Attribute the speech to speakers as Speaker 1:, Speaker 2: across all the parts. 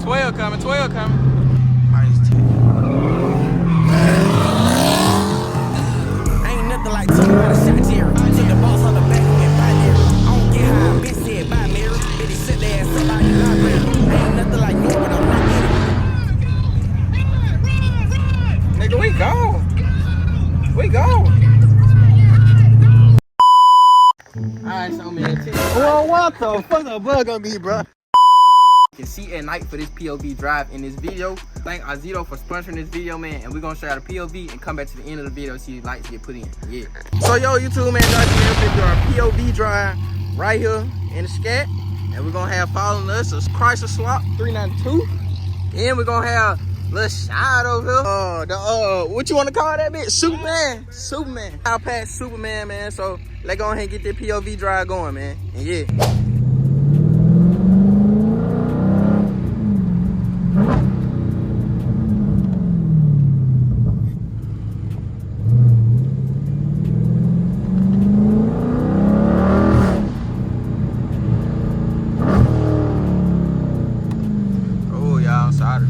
Speaker 1: 12 coming, 12 coming.
Speaker 2: Ain't nothing like talking about a shot Jerry. Took the boss on the back and binary. I don't get high, bitch said bye Mary. Bitch sit there and sit like the library. Ain't nothing like no, but I'm not getting.
Speaker 1: Nigga, we gone. We gone. Alright, so man,
Speaker 3: Well, what the fuck the bug gonna be, bro?
Speaker 1: you can see at night for this POV drive in this video. Thank Azito for sponsoring this video, man, and we're gonna show you the POV and come back to the end of the video and see the lights get put in. Yeah. So yo, YouTube, man, guys, we're our POV drive right here in the Scat, and we're gonna have following us a Chrysler Swap 392, and we're gonna have little shot over here. What you wanna call that bitch? Superman. I'll pass Superman, man. So let's go ahead and get that POV drive going, man. And yeah. Oh, y'all, I'm sorry.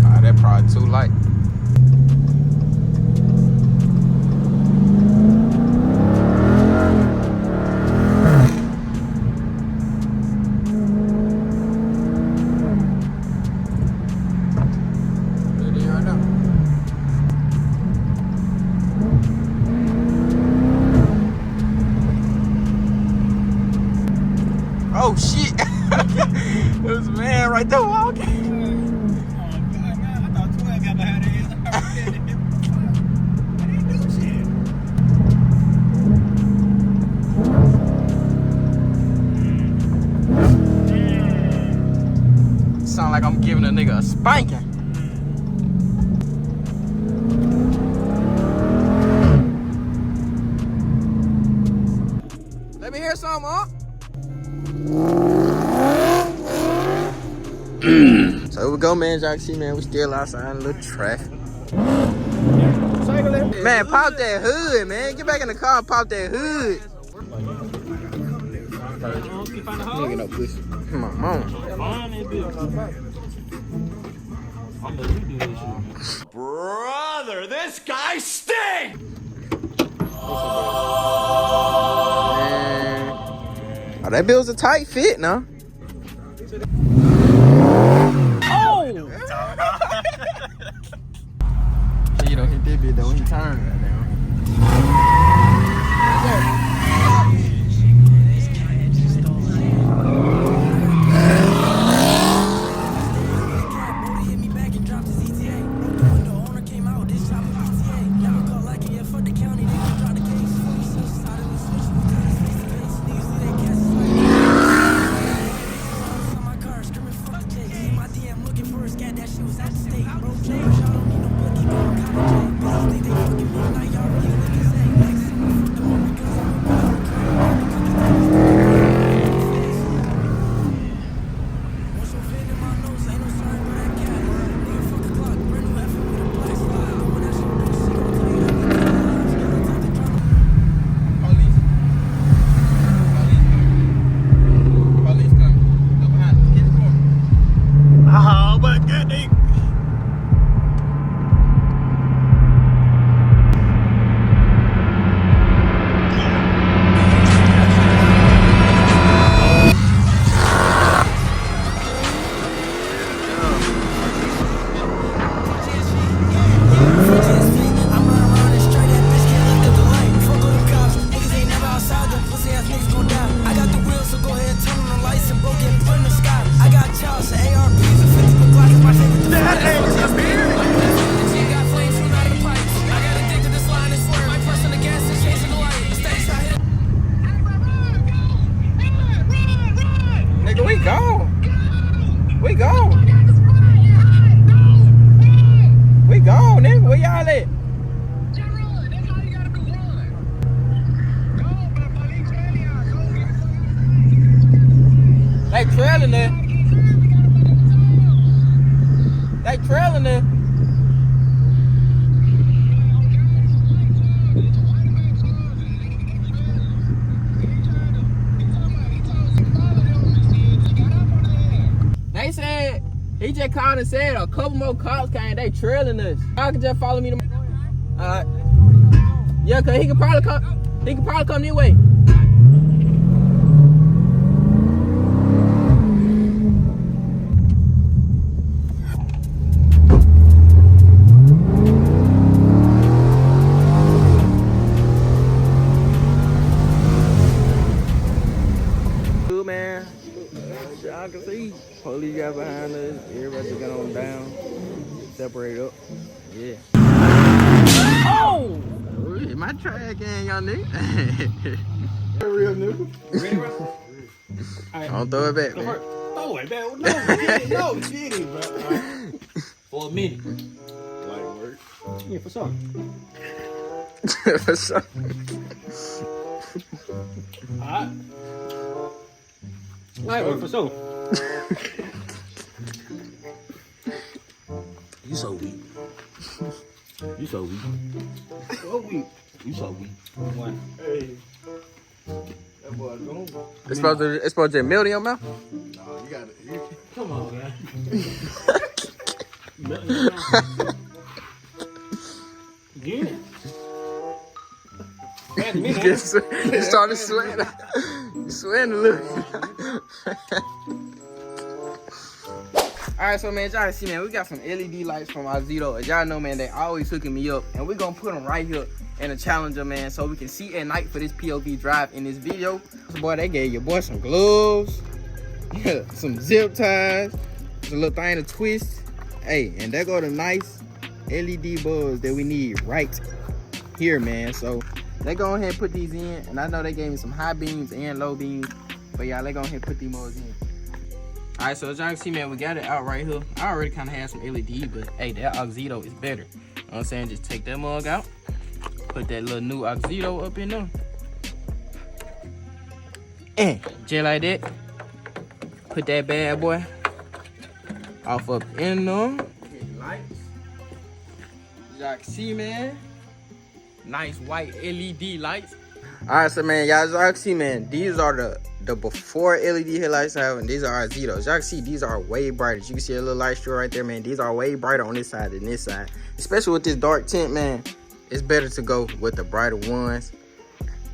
Speaker 1: Ah, that probably too light. Oh shit! There was a man right there walking.
Speaker 3: I thought 12 got behind his. I didn't do shit.
Speaker 1: Sound like I'm giving a nigga a spanking. Let me hear something, huh? So here we go, man. Y'all can see, man, we still outside in a little traffic. Man, pop that hood, man. Get back in the car and pop that hood. Nigga, no pussy. Come on, mom.
Speaker 4: Brother, this guy stinks!
Speaker 1: Oh, that bill's a tight fit now. Oh! You don't hit that bit though, he turned right now. We gone, nigga. Where y'all at? They trailing there. They trailing there. They said, he just called and said a couple more cops came, they trailing us. Y'all can just follow me to alright. Yeah, cause he can probably come this way. Man, y'all can see police got behind us, everybody got on down, separate up. Yeah. Oh! My track gang, y'all nigga.
Speaker 3: Real nigga.
Speaker 1: Don't throw it back, man.
Speaker 3: Throw it back. No, get it, bro.
Speaker 4: For a minute.
Speaker 3: Light work. Yeah, for sure.
Speaker 1: For sure.
Speaker 3: Alright. Light work, for sure.
Speaker 4: You so weak. You so weak.
Speaker 3: What week?
Speaker 4: You so weak.
Speaker 3: One. Hey. boy doing?
Speaker 1: It's supposed to melt in your mouth.
Speaker 3: No, you got it.
Speaker 5: Come on, man. Yeah.
Speaker 1: You started sweating. You sweating a little. Alright, so man, y'all see, man, we got some LED lights from Azito. As y'all know, man, they always hooking me up. And we're gonna put them right here in the Challenger, man, so we can see at night for this POV drive in this video. Boy, they gave your boy some gloves, some zip ties, a little thing to twist. Hey, and there go the nice LED bulbs that we need right here, man. So they go ahead and put these in. And I know they gave me some high beams and low beams. But y'all, they go ahead and put these modes in. Alright, so as y'all can see, man, we got it out right here. I already kind of had some LED, but hey, that Oxito is better. You know what I'm saying? Just take that mug out. Put that little new Oxito up in there. And just like that. Put that bad boy off up in there. Lights. Y'all can see, man. Nice white LED lights. Alright, so man, y'all can see, man, these are the before LED headlights I have, and these are our Zetos. Y'all can see these are way brighter. You can see a little light strip right there, man. These are way brighter on this side than this side. Especially with this dark tint, man. It's better to go with the brighter ones.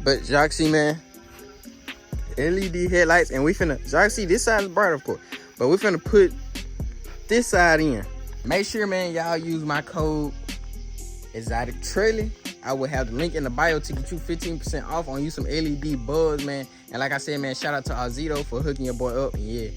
Speaker 1: But y'all can see, man, LED headlights, and we finna, y'all can see this side is brighter, of course, but we finna put this side in. Make sure, man, y'all use my code Exotic Trailer. I will have the link in the bio to get you 15% off on you some LED bulbs, man. And like I said, man, shout out to Azito for hooking your boy up. And yeah,